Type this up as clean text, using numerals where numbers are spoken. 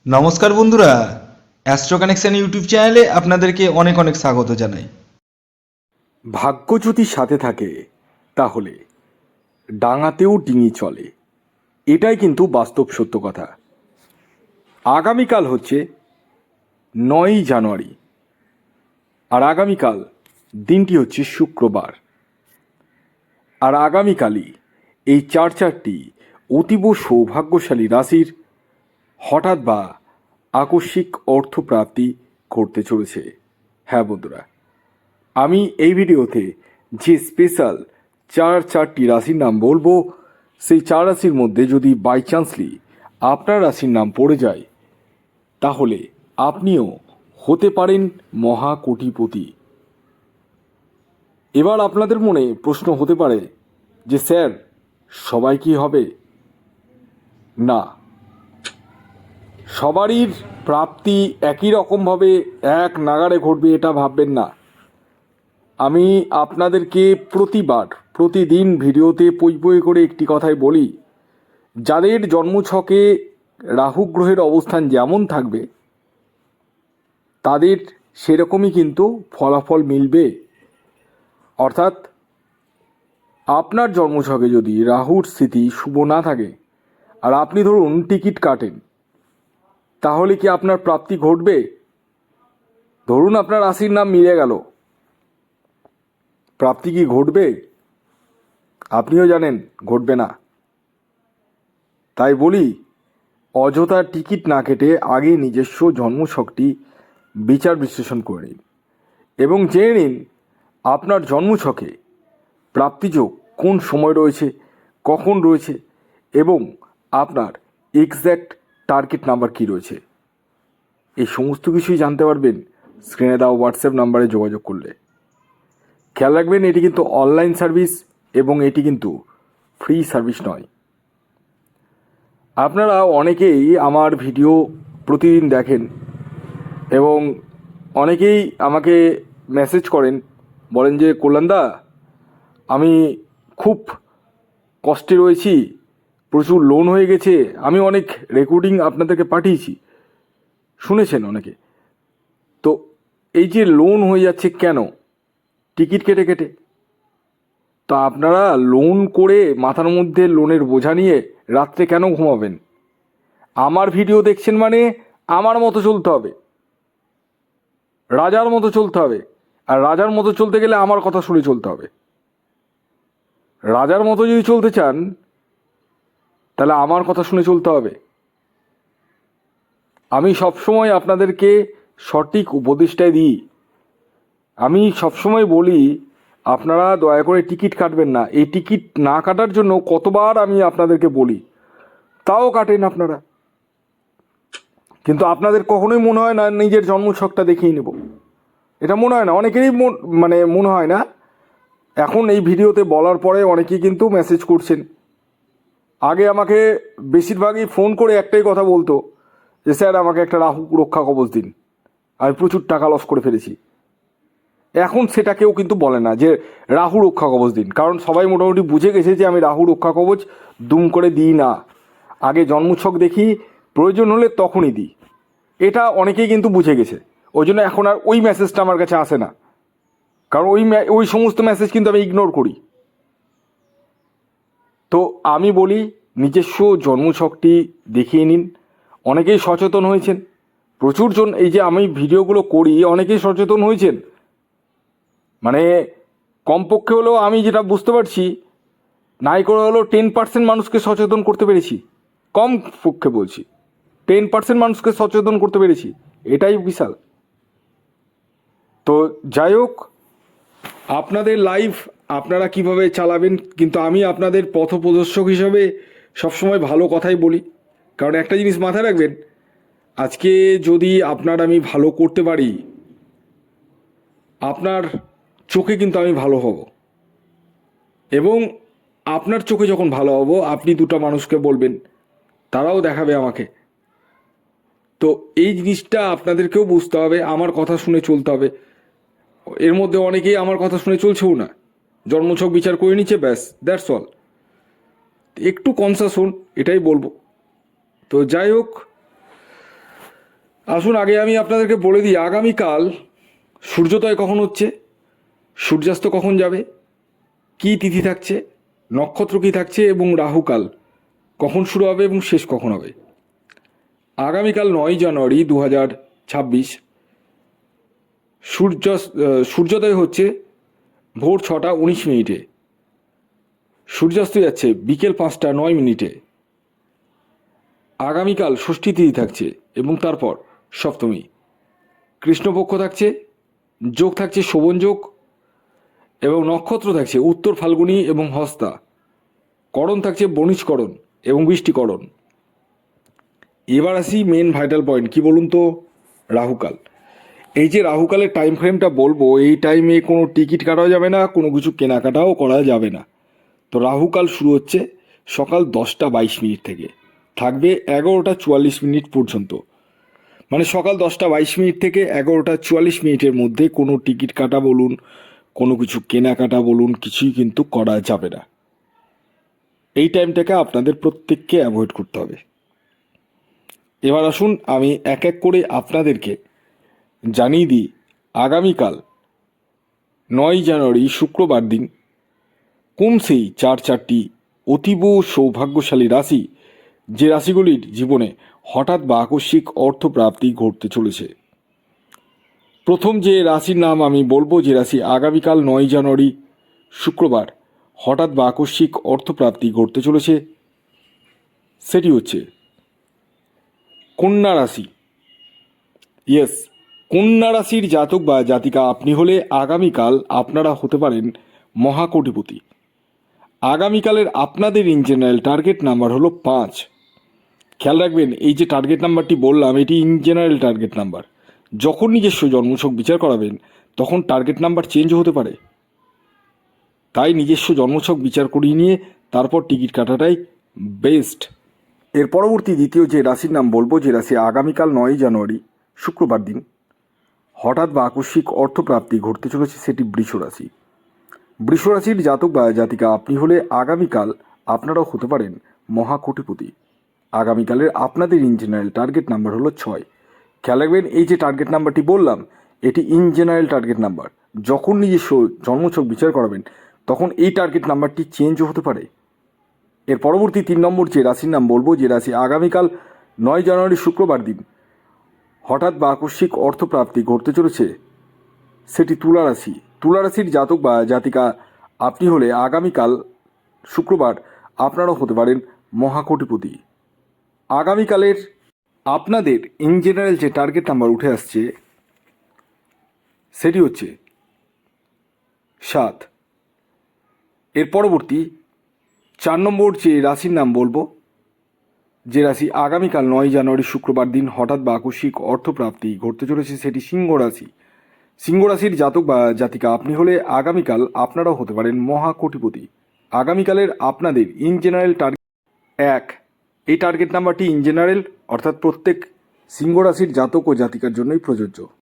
নমস্কার বন্ধুরা, astro connection YouTube চ্যানেলে আপনাদেরকে অনেক অনেক স্বাগত জানাই। ভাগ্য যদি সাথে থাকে তাহলে ডাঙাতেও ডিঙি চলে, এটাই কিন্তু বাস্তব সত্য কথা। আগামীকাল হচ্ছে 9ই জানুয়ারি, আর আগামীকাল দিনটি হচ্ছে শুক্রবার। আর আগামীকালই এই চারটি অতীব সৌভাগ্যশালী রাশির হঠাৎ বা আকস্মিক অর্থপ্রাপ্তি ঘটতে চলেছে। হ্যাঁ বন্ধুরা, আমি এই ভিডিওতে যে স্পেশাল চারটি রাশির নাম বলবো, সেই 4 রাশির মধ্যে যদি বাই চান্সলি আপনার রাশির নাম পড়ে যায় তাহলে আপনিও হতে পারেন মহাকোটিপতি। এবার আপনাদের মনে প্রশ্ন হতে পারে যে স্যার, সবাই কি হবে? না, সবারই প্রাপ্তি একই রকমভাবে এক নাগাড়ে ঘটবে এটা ভাববেন না। আমি আপনাদেরকে প্রতিদিন ভিডিওতে পই করে একটি কথাই বলি, যাদের জন্মছকে রাহু গ্রহের অবস্থান যেমন থাকবে তাদের সেরকমই কিন্তু ফলাফল মিলবে। অর্থাৎ আপনার জন্মছকে যদি রাহুর স্থিতি শুভ না থাকে আর আপনি ধরুন টিকিট কাটেন, তাহলে কি আপনার প্রাপ্তি ঘটবে? ধরুন আপনার রাশির নাম মিলে গেল, প্রাপ্তি কি ঘটবে? আপনিও জানেন ঘটবে না। তাই বলি, অযথা টিকিট না কেটে আগে নিজস্ব জন্মছকটি বিচার বিশ্লেষণ করে নিন এবং জেনে নিন আপনার জন্মছকে প্রাপ্তিযোগ কোন সময় রয়েছে, কখন রয়েছে এবং আপনার এক্স্যাক্ট টার্গেট নাম্বার কী রয়েছে। এই সমস্ত কিছুই জানতে পারবেন স্ক্রিনে দেওয়া হোয়াটসঅ্যাপ নাম্বারে যোগাযোগ করলে। খেয়াল রাখবেন, এটি কিন্তু অনলাইন সার্ভিস এবং এটি কিন্তু ফ্রি সার্ভিস নয়। আপনারা অনেকেই আমার ভিডিও প্রতিদিন দেখেন এবং অনেকেই আমাকে মেসেজ করেন, বলেন যে কল্যাণদা, আমি খুব কষ্টে রয়েছি, প্রচুর লোন হয়ে গেছে। আমি অনেক রেকর্ডিং আপনাদেরকে পাঠিয়েছি, শুনেছেন অনেকে। তো এই যে লোন হয়ে যাচ্ছে কেন? টিকিট কেটে কেটে। তা আপনারা লোন করে মাথার মধ্যে লোনের বোঝা নিয়ে রাত্রে কেন ঘুমাবেন? আমার ভিডিও দেখছেন মানে আমার মতো চলতে হবে, রাজার মতো চলতে হবে। আর রাজার মতো চলতে গেলে আমার কথা শুনে চলতে হবে। রাজার মতো যদি চলতে চান তাহলে আমার কথা শুনে চলতে হবে। আমি সবসময় আপনাদেরকে সঠিক উপদেশটাই দিই। আমি সবসময় বলি, আপনারা দয়া করে টিকিট কাটবেন না। এই টিকিট না কাটার জন্য কতবার আমি আপনাদেরকে বলি, তাও কাটেন আপনারা। কিন্তু আপনাদের কখনোই মনে হয় না নিজের জন্মছকটা দেখিয়ে নেব, এটা মনে হয় না। অনেকেরই মনে হয় না। এখন এই ভিডিওতে বলার পরে অনেকেই কিন্তু মেসেজ করছেন। আগে আমাকে বেশিরভাগই ফোন করে একটাই কথা বলতো যে স্যার, আমাকে একটা রাহু রক্ষা কবচ দিন, আমি প্রচুর টাকা লস করে ফেলেছি। এখন সেটা কেউ কিন্তু বলে না যে রাহু রক্ষা কবচ দিন, কারণ সবাই মোটামুটি বুঝে গেছে যে আমি রাহু রক্ষা কবচ দুম করে দিই না। আগে জন্মছক দেখি, প্রয়োজন হলে তখনই দিই। এটা অনেকেই কিন্তু বুঝে গেছে। ওই জন্য এখন আর ওই মেসেজটা আমার কাছে আসে না, কারণ ওই সমস্ত মেসেজ কিন্তু আমি ইগনোর করি। তো আমি বলি, নিজস্ব জন্মছকটি দেখিয়ে নিন। অনেকেই সচেতন হয়েছেন, প্রচুর জন। এই যে আমি ভিডিওগুলো করি, অনেকেই সচেতন হয়েছেন। মানে কমপক্ষে হলেও আমি যেটা বুঝতে পারছি, নাই করে হলেও 10% মানুষকে সচেতন করতে পেরেছি। কম পক্ষে বলছি, 10% মানুষকে সচেতন করতে পেরেছি, এটাই বিশাল। তো যাই হোক, আপনাদের লাইফ আপনারা কিভাবে চালাবেন, কিন্তু আমি আপনাদের পথপ্রদর্শক হিসাবে সবসময় ভালো কথাই বলি। কারণ একটা জিনিস মাথায় রাখবেন, আজকে যদি আমি ভালো করতে পারি, আপনার চোখে কিন্তু আমি ভালো হব, এবং আপনার চোখে যখন ভালো হব আপনি দুটো মানুষকে বলবেন, তারাও দেখাবে আমাকে। তো এই জিনিসটা আপনাদেরকেও বুঝতে হবে, আমার কথা শুনে চলতে হবে। এর মধ্যে অনেকেই আমার কথা শুনে চলছেও না, জন্মছক বিচার করে নিচ্ছে, ব্যাস, দ্যাটস অল। একটু কনসাস হন, এটাই বলবো। তো যাই হোক, আসুন আগে আমি আপনাদেরকে বলে দিই আগামীকাল সূর্যোদয় কখন হচ্ছে, সূর্যাস্ত কখন যাবে, কী তিথি থাকছে, নক্ষত্র কী থাকছে এবং রাহুকাল কখন শুরু হবে এবং শেষ কখন হবে। আগামীকাল 9 জানুয়ারি 2026 সূর্যোদয় হচ্ছে ভোর 6টা 19 মিনিটে, সূর্যাস্ত যাচ্ছে বিকেল 5টা 9 মিনিটে। আগামীকাল ষষ্ঠী তিথি থাকছে এবং তারপর সপ্তমী, কৃষ্ণপক্ষ থাকছে, যোগ থাকছে শোভন যোগ এবং নক্ষত্র থাকছে উত্তর ফাল্গুনী এবং হস্তা, করণ থাকছে বণিজকরণ এবং বৃষ্টিকরণ। এবার আসি মেন ভাইটাল পয়েন্ট, কি বলুন তো, রাহুকাল। এই যে রাহুকালের টাইম ফ্রেমটা বলবো, এই টাইমে কোনো টিকিট কাটাও যাবে না, কোনো কিছু কেনাকাটাও করা যাবে না। তো রাহুকাল শুরু হচ্ছে সকাল 10টা 22 মিনিট থেকে, থাকবে 11টা 44 মিনিট পর্যন্ত। মানে সকাল 10টা 22 মিনিট থেকে 11টা 44 মিনিটের মধ্যে কোনো টিকিট কাটা বলুন, কোনো কিছু কেনাকাটা বলুন, কিছুই কিন্তু করা যাবে না। এই টাইমটাকে আপনাদের প্রত্যেককে অ্যাভয়েড করতে হবে। এবার আসুন আমি এক এক করে আপনাদেরকে জানিয়ে দিই আগামীকাল 9 জানুয়ারি শুক্রবার দিন কোন সেই চারটি অতীব সৌভাগ্যশালী রাশি, যে রাশিগুলির জীবনে হঠাৎ বা আকস্মিক অর্থপ্রাপ্তি ঘটতে চলেছে। প্রথম যে রাশির নাম আমি বলবো, যে রাশি আগামীকাল 9 জানুয়ারি শুক্রবার হঠাৎ বা আকস্মিক অর্থপ্রাপ্তি ঘটতে চলেছে, সেটি হচ্ছে কন্যা রাশি। ইয়েস, কন্যা রাশির জাতক বা জাতিকা আপনি হলে আগামীকাল আপনারা হতে পারেন মহাকোটিপতি। আগামীকালের আপনাদের ইন জেনারেল টার্গেট নাম্বার হলো 5। খেয়াল রাখবেন, এই যে টার্গেট নাম্বারটি বললাম, এটি ইন জেনারেল টার্গেট নাম্বার। যখন নিজস্ব জন্মছক বিচার করাবেন তখন টার্গেট নাম্বার চেঞ্জও হতে পারে, তাই নিজস্ব জন্মছক বিচার করিয়ে নিয়ে তারপর টিকিট কাটাটাই বেস্ট। এর পরবর্তী দ্বিতীয় যে রাশির নাম বলবো, যে রাশি আগামীকাল 9 জানুয়ারি শুক্রবার দিন হঠাৎ বা আকস্মিক অর্থপ্রাপ্তি ঘটতে চলেছে, সেটি বৃষ রাশি। বৃষ রাশির জাতক বা জাতিকা আপনি হলে আগামীকাল আপনারাও হতে পারেন মহাকোটিপতি। আগামীকালের আপনাদের ইন জেনারেল টার্গেট নাম্বার হলো 6। খেয়াল রাখবেন, এই যে টার্গেট নাম্বারটি বললাম, এটি ইন জেনারেল টার্গেট নাম্বার। যখন নিজস্ব জন্মছক বিচার করাবেন তখন এই টার্গেট নাম্বারটি চেঞ্জও হতে পারে। এর পরবর্তী 3 নম্বর যে রাশির নাম বলবো, যে রাশি আগামীকাল 9 জানুয়ারি শুক্রবার দিন হঠাৎ বা আকস্মিক অর্থপ্রাপ্তি ঘটতে চলেছে, সেটি তুলা রাশি। তুলা রাশির জাতক বা জাতিকা আপনি হলে আগামীকাল শুক্রবার আপনারাও হতে পারেন মহাকোটিপতি। আগামীকালের আপনাদের ইন জেনারেল যে টার্গেট নাম্বার উঠে আসছে, সেটি হচ্ছে 7। এর পরবর্তী 4 নম্বর যে রাশির নাম বলবো, যে রাশি আগামীকাল 9 জানুয়ারি শুক্রবার দিন হঠাৎ বা আকস্মিক অর্থপ্রাপ্তি ঘটতে চলেছে, সেটি সিংহ রাশি। সিংহ রাশির জাতক বা জাতিকা আপনি হলে আগামীকাল আপনারাও হতে পারেন মহাকোটিপতি। আগামীকালের আপনাদের ইন জেনারেল টার্গেট 1। এই টার্গেট নাম্বারটি ইন জেনারেল, অর্থাৎ প্রত্যেক সিংহ রাশির জাতক ও জাতিকার জন্যই প্রযোজ্য।